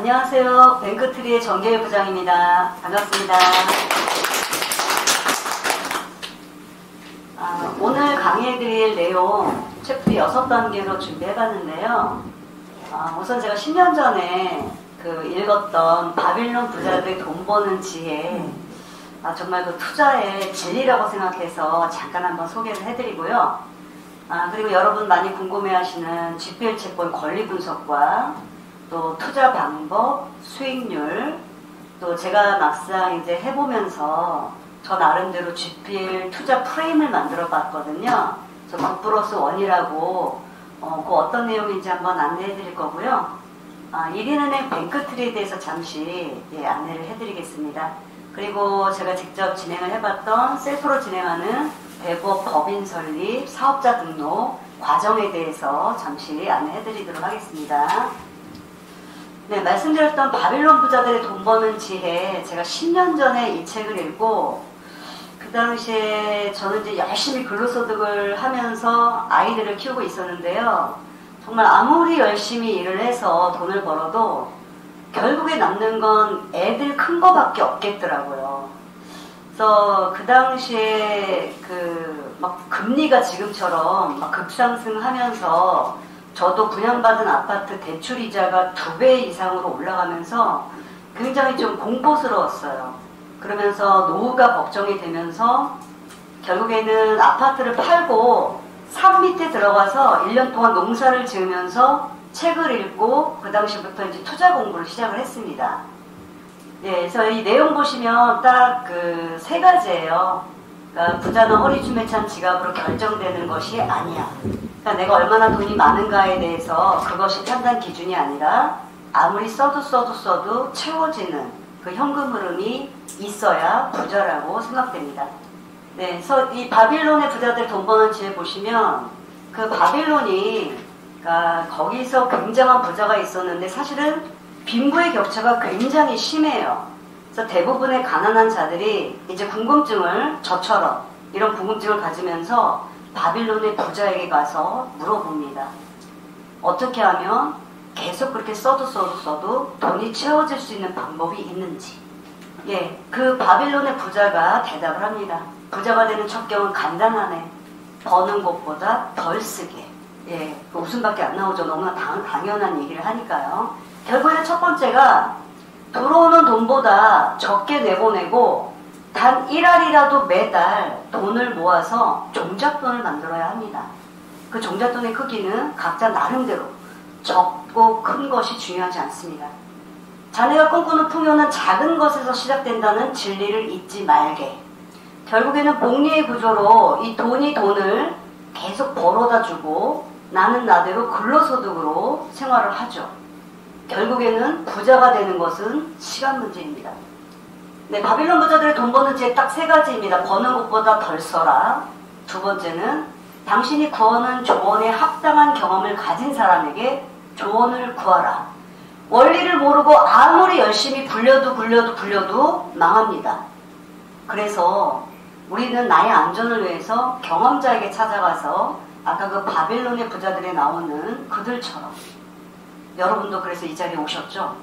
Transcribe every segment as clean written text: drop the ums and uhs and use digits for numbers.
안녕하세요. 뱅크트리의 정계일 부장입니다. 반갑습니다. 오늘 강의해드릴 내용 챕터 6단계로 준비해봤는데요. 우선 제가 10년 전에 읽었던 바빌론 부자들의 돈 버는 지혜, 정말 그 투자의 진리라고 생각해서 잠깐 한번 소개를 해드리고요. 그리고 여러분 많이 궁금해하시는 GPL 채권 권리 분석과 또 투자 방법, 수익률, 또 제가 막상 이제 해보면서 저 나름대로 GPL 투자 프레임을 만들어 봤거든요. 저 9+1이라고 그 어떤 내용인지 한번 안내해 드릴 거고요. 1인은행 뱅크트리에 대해서 잠시 안내를 해드리겠습니다. 그리고 제가 직접 진행을 해봤던 셀프로 진행하는 대부업 법인 설립, 사업자 등록 과정에 대해서 잠시 안내해 드리도록 하겠습니다. 네, 말씀드렸던 바빌론 부자들의 돈 버는 지혜, 제가 10년 전에 이 책을 읽고 그 당시에 저는 이제 열심히 근로소득을 하면서 아이들을 키우고 있었는데요. 정말 아무리 열심히 일을 해서 돈을 벌어도 결국에 남는 건 애들 큰 거밖에 없겠더라고요. 그래서 그 당시에 막 금리가 지금처럼 막 급상승하면서 저도 분양받은 아파트 대출이자가 2배 이상으로 올라가면서 굉장히 좀 공포스러웠어요. 그러면서 노후가 걱정이 되면서 결국에는 아파트를 팔고 산 밑에 들어가서 1년 동안 농사를 지으면서 책을 읽고 그 당시부터 이제 투자 공부를 시작을 했습니다. 그래서 이 내용 보시면 딱 그 3가지예요. 그러니까 부자는 허리춤에 찬 지갑으로 결정되는 것이 아니야. 그러니까 내가 얼마나 돈이 많은가에 대해서 그것이 판단 기준이 아니라 아무리 써도 채워지는 그 현금 흐름이 있어야 부자라고 생각됩니다. 네, 그래서 이 바빌론의 부자들 돈 버는 지혜 보시면 그 바빌론이 그러니까 거기서 굉장한 부자가 있었는데 사실은 빈부의 격차가 굉장히 심해요. 그래서 대부분의 가난한 자들이 이제 궁금증을 저처럼 이런 궁금증을 가지면서 바빌론의 부자에게 가서 물어봅니다. 어떻게 하면 계속 그렇게 써도 돈이 채워질 수 있는 방법이 있는지. 그 바빌론의 부자가 대답을 합니다. 부자가 되는 첩경은 간단하네. 버는 것보다 덜 쓰게. 그 웃음밖에 안 나오죠. 너무나 당연한 얘기를 하니까요. 결국에는 첫 번째가 들어오는 돈보다 적게 내보내고 단 1알이라도 매달 돈을 모아서 종잣돈을 만들어야 합니다. 그 종잣돈의 크기는 각자 나름대로 적고 큰 것이 중요하지 않습니다. 자네가 꿈꾸는 풍요는 작은 것에서 시작된다는 진리를 잊지 말게. 결국에는 복리의 구조로 이 돈이 돈을 계속 벌어다 주고 나는 나대로 근로소득으로 생활을 하죠. 결국에는 부자가 되는 것은 시간 문제입니다. 네, 바빌론 부자들의 돈 버는 지혜 딱 3가지입니다. 버는 것보다 덜 써라. 2번째는 당신이 구하는 조언에 합당한 경험을 가진 사람에게 조언을 구하라. 원리를 모르고 아무리 열심히 굴려도 망합니다. 그래서 우리는 나의 안전을 위해서 경험자에게 찾아가서 아까 그 바빌론의 부자들에 나오는 그들처럼 여러분도 그래서 이 자리에 오셨죠?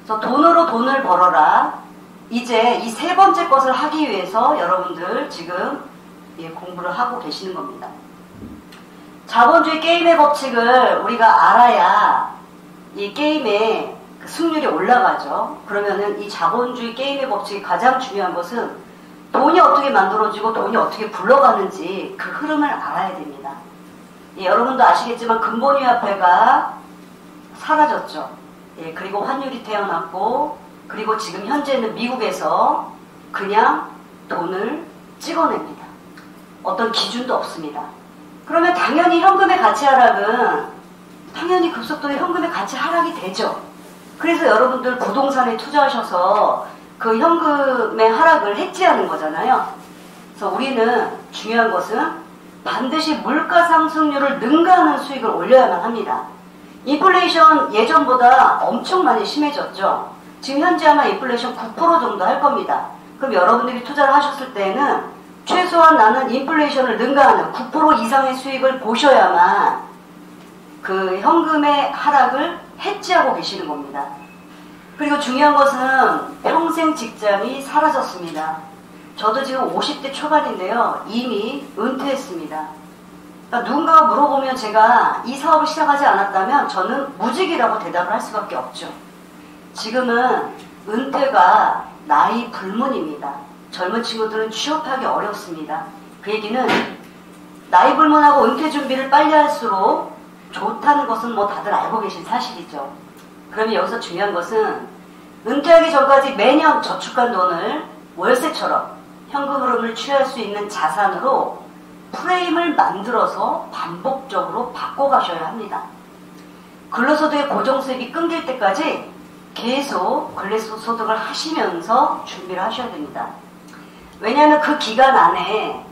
그래서 돈으로 돈을 벌어라. 이제 이 3번째 것을 하기 위해서 여러분들 지금 공부를 하고 계시는 겁니다. 자본주의 게임의 법칙을 우리가 알아야 이 게임의 승률이 올라가죠. 그러면은 이 자본주의 게임의 법칙이 가장 중요한 것은 돈이 어떻게 만들어지고 돈이 어떻게 굴러가는지 그 흐름을 알아야 됩니다. 여러분도 아시겠지만 근본위화폐가 사라졌죠. 그리고 환율이 태어났고 그리고 지금 현재는 미국에서 그냥 돈을 찍어냅니다. 어떤 기준도 없습니다. 그러면 당연히 현금의 가치 하락은 당연히 급속도의 현금의 가치 하락이 되죠. 그래서 여러분들 부동산에 투자하셔서 그 현금의 하락을 해지하는 거잖아요. 그래서 우리는 중요한 것은 반드시 물가 상승률을 능가하는 수익을 올려야만 합니다. 인플레이션 예전보다 엄청 많이 심해졌죠. 지금 현재 아마 인플레이션 9% 정도 할 겁니다. 그럼 여러분들이 투자를 하셨을 때는 최소한 나는 인플레이션을 능가하는 9% 이상의 수익을 보셔야만 그 현금의 하락을 해지하고 계시는 겁니다. 그리고 중요한 것은 평생 직장이 사라졌습니다. 저도 지금 50대 초반인데요. 이미 은퇴했습니다. 그러니까 누군가가 물어보면 제가 이 사업을 시작하지 않았다면 저는 무직이라고 대답을 할 수밖에 없죠. 지금은 은퇴가 나이 불문입니다. 젊은 친구들은 취업하기 어렵습니다. 그 얘기는 나이 불문하고 은퇴 준비를 빨리 할수록 좋다는 것은 뭐 다들 알고 계신 사실이죠. 그러면 여기서 중요한 것은 은퇴하기 전까지 매년 저축한 돈을 월세처럼 현금 흐름을 취할 수 있는 자산으로 프레임을 만들어서 반복적으로 바꿔가셔야 합니다. 근로소득의 고정수입이 끊길 때까지 계속 근로소득을 하시면서 준비를 하셔야 됩니다. 왜냐하면 그 기간 안에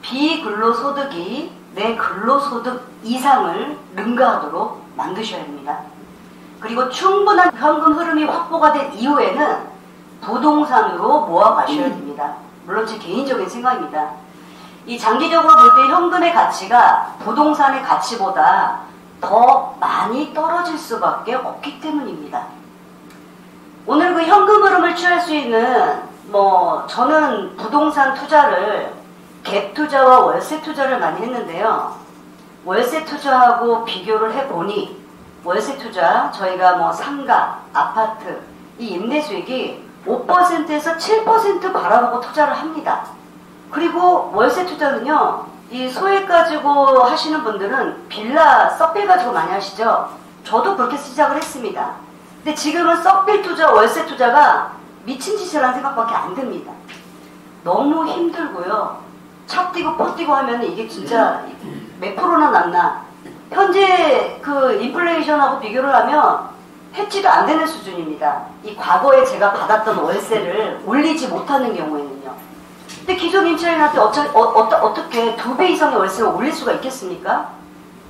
비근로소득이 내 근로소득 이상을 능가하도록 만드셔야 됩니다. 그리고 충분한 현금 흐름이 확보가 된 이후에는 부동산으로 모아가셔야 됩니다. 물론 제 개인적인 생각입니다. 이 장기적으로 볼 때 현금의 가치가 부동산의 가치보다 더 많이 떨어질 수밖에 없기 때문입니다. 오늘 그 현금 흐름을 취할 수 있는 저는 부동산 투자를 갭 투자와 월세 투자를 많이 했는데요. 월세 투자하고 비교를 해보니 월세 투자 저희가 상가, 아파트 이 임대 수익이 5%에서 7% 바라보고 투자를 합니다. 그리고 월세 투자는요, 이 소액 가지고 하시는 분들은 빌라, 썩빌 가지고 많이 하시죠. 저도 그렇게 시작을 했습니다. 근데 지금은 썩빌 투자, 월세 투자가 미친 짓이라는 생각밖에 안 듭니다. 너무 힘들고요. 차 뛰고 퍼 뛰고 하면 이게 진짜 몇 프로나 남나. 현재 그 인플레이션하고 비교를 하면 해지도 안 되는 수준입니다. 이 과거에 제가 받았던 월세를 올리지 못하는 경우에는요. 근데 기존 임차인한테 어떻게 2배 이상의 월세를 올릴 수가 있겠습니까?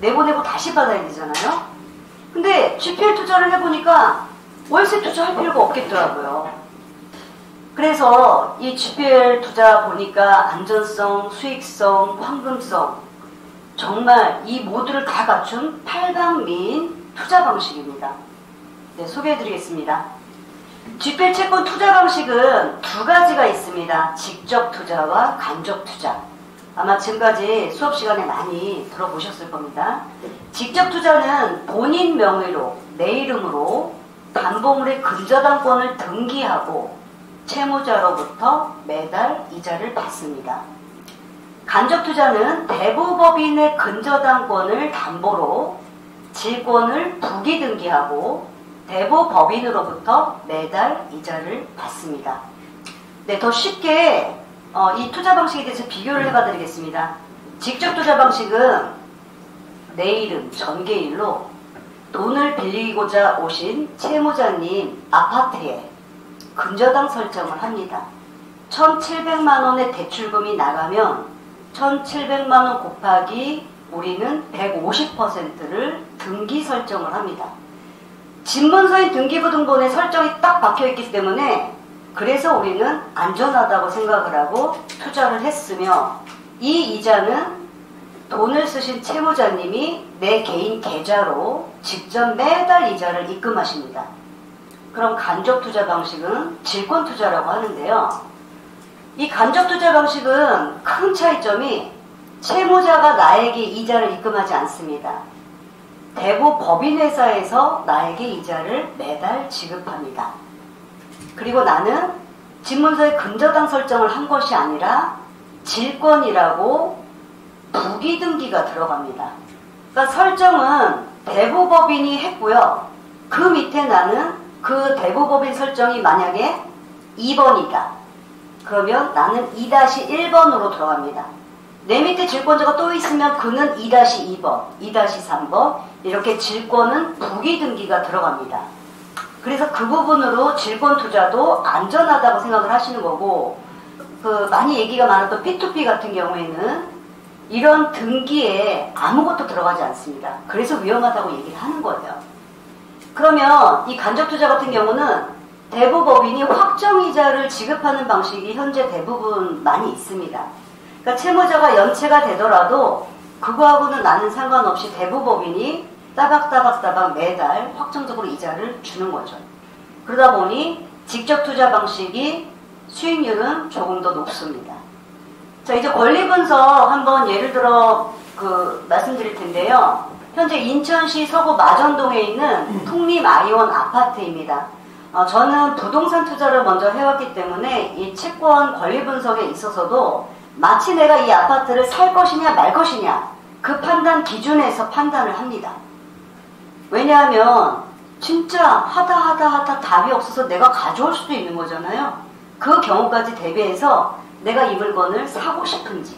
내보내고 다시 받아야 되잖아요. 근데 GPL 투자를 해보니까 월세 투자할 필요가 없겠더라고요. 그래서 이 GPL 투자 보니까 안전성, 수익성, 황금성 정말 이 모두를 다 갖춘 팔방미인 투자 방식입니다. 네, 소개해드리겠습니다. GPL 채권 투자 방식은 두 가지가 있습니다. 직접 투자와 간접 투자. 아마 지금까지 수업 시간에 많이 들어보셨을 겁니다. 직접 투자는 본인 명의로 내 이름으로 담보물의 근저당권을 등기하고 채무자로부터 매달 이자를 받습니다. 간접 투자는 대부법인의 근저당권을 담보로 질권을 부기 등기하고 대부법인으로부터 매달 이자를 받습니다. 네, 더 쉽게 이 투자 방식에 대해서 비교를 해봐 드리겠습니다. 직접 투자 방식은 내 이름, 전개일로 돈을 빌리고자 오신 채무자님 아파트에 근저당 설정을 합니다. 1,700만원의 대출금이 나가면 1,700만원 곱하기 우리는 150%를 등기 설정을 합니다. 집문서인 등기부등본에 설정이 딱 박혀있기 때문에 그래서 우리는 안전하다고 생각을 하고 투자를 했으며 이 이자는 돈을 쓰신 채무자님이 내 개인 계좌로 직접 매달 이자를 입금하십니다. 그럼 간접 투자 방식은 질권 투자라고 하는데요. 이 간접 투자 방식은 큰 차이점이 채무자가 나에게 이자를 입금하지 않습니다. 대부 법인회사에서 나에게 이자를 매달 지급합니다. 그리고 나는 집문서에 근저당 설정을 한 것이 아니라 질권이라고 부기등기가 들어갑니다. 그러니까 설정은 대부법인이 했고요. 그 밑에 나는 그 대부법인 설정이 만약에 2번이다. 그러면 나는 2-1번으로 들어갑니다. 내 밑에 질권자가 또 있으면 그는 2-2번, 2-3번 이렇게 질권은 부기등기가 들어갑니다. 그래서 그 부분으로 질권 투자도 안전하다고 생각을 하시는 거고 많이 얘기가 많았던 P2P 같은 경우에는 이런 등기에 아무것도 들어가지 않습니다. 그래서 위험하다고 얘기를 하는 거예요. 그러면 이 간접 투자 같은 경우는 대부법인이 확정이자를 지급하는 방식이 현재 대부분 많이 있습니다. 그러니까 채무자가 연체가 되더라도 그거하고는 나는 상관없이 대부법인이 따박따박 매달 확정적으로 이자를 주는 거죠. 그러다 보니 직접 투자 방식이 수익률은 조금 더 높습니다. 자, 이제 권리 분석 한번 예를 들어 말씀드릴 텐데요. 현재 인천시 서구 마전동에 있는 풍림 아이원 아파트입니다. 저는 부동산 투자를 먼저 해왔기 때문에 이 채권 권리 분석에 있어서도 마치 내가 이 아파트를 살 것이냐 말 것이냐 그 판단 기준에서 판단을 합니다. 왜냐하면 진짜 하다 답이 없어서 내가 가져올 수도 있는 거잖아요. 그 경우까지 대비해서 내가 이 물건을 사고 싶은지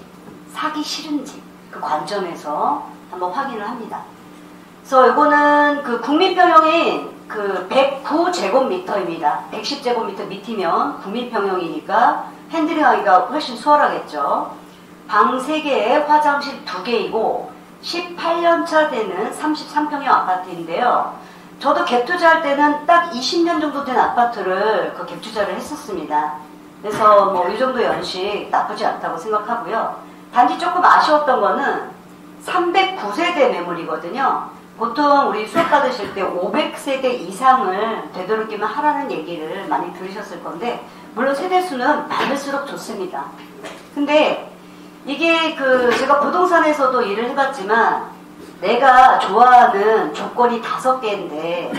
사기 싫은지 그 관점에서 한번 확인을 합니다. 그래서 이거는 그 국민평형인 109제곱미터입니다. 110제곱미터 밑이면 국민평형이니까 핸들링하기가 훨씬 수월하겠죠. 방 3개에 화장실 2개이고 18년차 되는 33평형 아파트인데요. 저도 갭 투자할 때는 딱 20년 정도 된 아파트를 갭 투자를 했었습니다. 그래서 뭐 이 정도 연식 나쁘지 않다고 생각하고요. 단지 조금 아쉬웠던 거는 309세대 매물이거든요. 보통 우리 수업 받으실 때 500세대 이상을 되도록이면 하라는 얘기를 많이 들으셨을 건데, 물론 세대수는 많을수록 좋습니다. 근데 이게 제가 부동산에서도 일을 해봤지만 내가 좋아하는 조건이 5개인데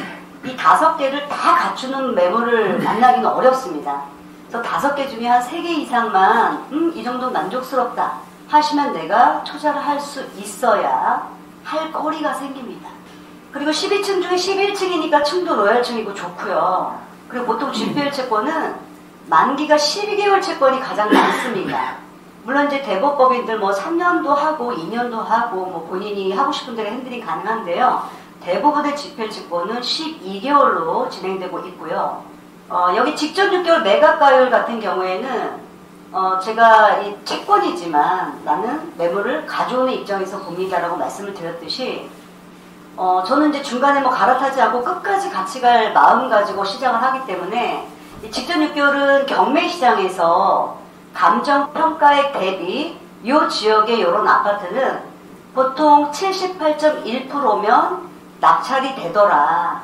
이 5개를 다 갖추는 매물을 만나기는 어렵습니다. 그래서 5개 중에 한 3개 이상만 이 정도 만족스럽다 하시면 내가 투자를 할 수 있어야 할 거리가 생깁니다. 그리고 12층 중에 11층이니까 층도 로얄층이고 좋고요. 그리고 보통 GPL 채권은 만기가 12개월 채권이 가장 많습니다. 물론 이제 대법법인들 뭐 3년도 하고 2년도 하고 뭐 본인이 하고 싶은 대로 핸들링 가능한데요. 대부분의 GPL 채권은 12개월로 진행되고 있고요. 여기 직전 6개월 매각가율 같은 경우에는 제가 이 채권이지만 나는 매물을 가져오는 입장에서 봅니다라고 말씀을 드렸듯이 저는 이제 중간에 뭐 갈아타지 않고 끝까지 같이 갈 마음 가지고 시장을 하기 때문에 이 직전 6개월은 경매 시장에서 감정평가액 대비 이 지역의 이런 아파트는 보통 78.1%면 낙찰이 되더라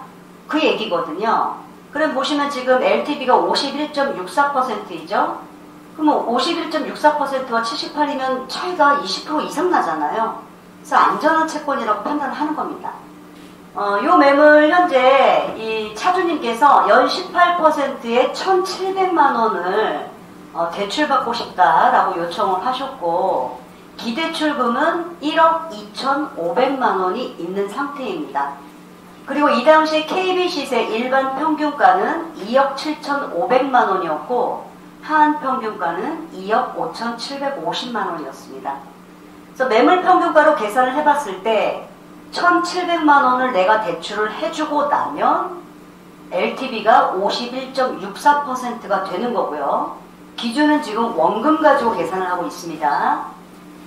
그 얘기거든요. 그럼 보시면 지금 LTV가 51.64%이죠. 그럼 51.64%와 78이면 차이가 20% 이상 나잖아요. 그래서 안전한 채권이라고 판단을 하는 겁니다. 요 매물 현재 이 차주님께서 연 18%에 1,700만 원을 대출받고 싶다라고 요청을 하셨고 기대출금은 1억 2,500만 원이 있는 상태입니다. 그리고 이 당시 KB시세 일반 평균가는 2억 7,500만 원이었고 하한 평균가는 2억 5,750만 원이었습니다. 그래서 매물 평균가로 계산을 해봤을 때 1,700만 원을 내가 대출을 해주고 나면 LTV가 51.64%가 되는 거고요. 기준은 지금 원금 가지고 계산을 하고 있습니다.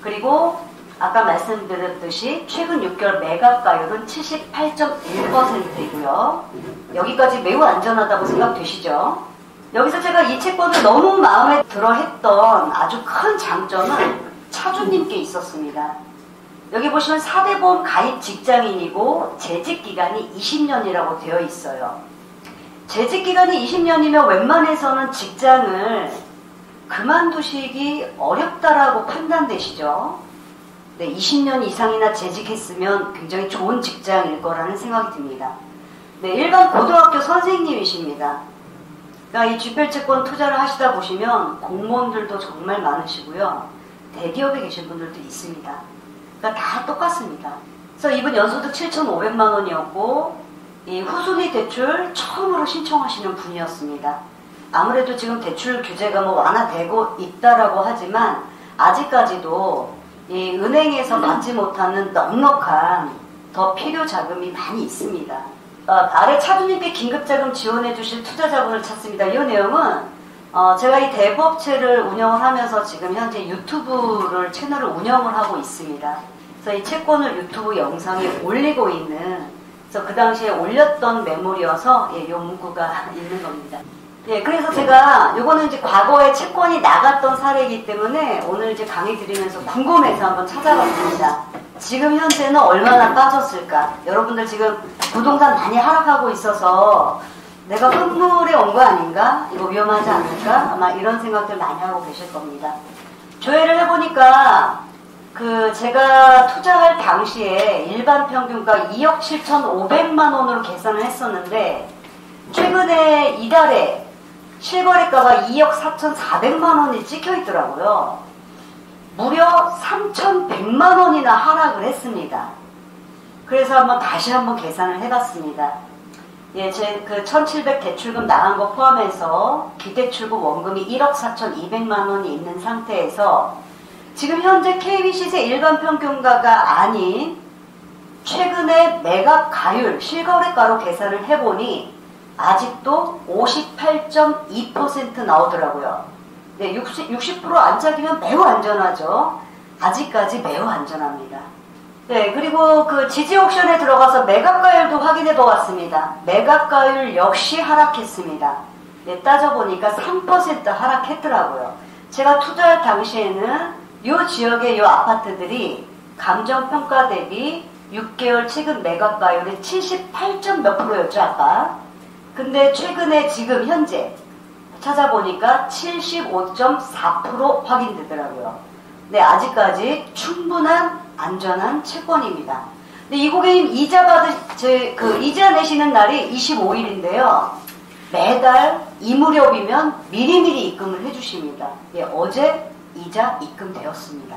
그리고 아까 말씀드렸듯이 최근 6개월 매각가율은 78.1%이고요. 여기까지 매우 안전하다고 생각되시죠? 여기서 제가 이 채권을 너무 마음에 들어 했던 아주 큰 장점은 차주님께 있었습니다. 여기 보시면 4대 보험 가입 직장인이고 재직기간이 20년이라고 되어 있어요. 재직기간이 20년이면 웬만해서는 직장을 그만두시기 어렵다라고 판단되시죠? 네, 20년 이상이나 재직했으면 굉장히 좋은 직장일 거라는 생각이 듭니다. 네, 일반 고등학교 선생님이십니다. 그러니까 이 GPL 채권 투자를 하시다 보시면 공무원들도 정말 많으시고요. 대기업에 계신 분들도 있습니다. 그러니까 다 똑같습니다. 그래서 이분 연소득 7,500만 원이었고 이 후순위 대출 처음으로 신청하시는 분이었습니다. 아무래도 지금 대출 규제가 뭐 완화되고 있다라고 하지만 아직까지도 이 은행에서 받지 못하는 넉넉한 더 필요 자금이 많이 있습니다. 아래 차주님께 긴급자금 지원해 주실 투자자분을 찾습니다. 이 내용은 제가 이 대부업체를 운영을 하면서 지금 현재 유튜브를 채널을 운영을 하고 있습니다. 그래서 이 채권을 유튜브 영상에 올리고 있는, 그래서 그 당시에 올렸던 매물이어서 이 문구가 있는 겁니다. 예, 그래서 제가 요거는 이제 과거에 채권이 나갔던 사례이기 때문에 오늘 이제 강의 드리면서 궁금해서 한번 찾아봤습니다. 지금 현재는 얼마나 빠졌을까? 여러분들 지금 부동산 많이 하락하고 있어서 내가 흙물에 온 거 아닌가? 이거 위험하지 않을까? 아마 이런 생각들 많이 하고 계실 겁니다. 조회를 해보니까 제가 투자할 당시에 일반 평균가 2억 7,500만 원으로 계산을 했었는데 최근에 이달에 실거래가가 2억 4,400만 원이 찍혀 있더라고요. 무려 3,100만 원이나 하락을 했습니다. 그래서 다시 한번 계산을 해봤습니다. 예, 제 1,700 대출금 나간 거 포함해서 기대출금 원금이 1억 4,200만 원이 있는 상태에서 지금 현재 KB시세 일반 평균가가 아닌 최근에 매각 가율 실거래가로 계산을 해보니 아직도 58.2% 나오더라고요. 네, 60% 안착이면 매우 안전하죠. 아직까지 매우 안전합니다. 네, 그리고 지지 옥션에 들어가서 매각가율도 확인해 보았습니다. 매각가율 역시 하락했습니다. 네, 따져보니까 3% 하락했더라고요. 제가 투자할 당시에는 이 지역의 이 아파트들이 감정평가 대비 6개월 최근 매각가율이 78점 몇 프로였죠, 아까? 근데 최근에 지금 현재 찾아보니까 75.4% 확인되더라고요. 네, 아직까지 충분한 안전한 채권입니다. 근데 이 고객님 이자 이자 내시는 날이 25일인데요. 매달 이 무렵이면 미리미리 입금을 해주십니다. 예, 어제 이자 입금되었습니다.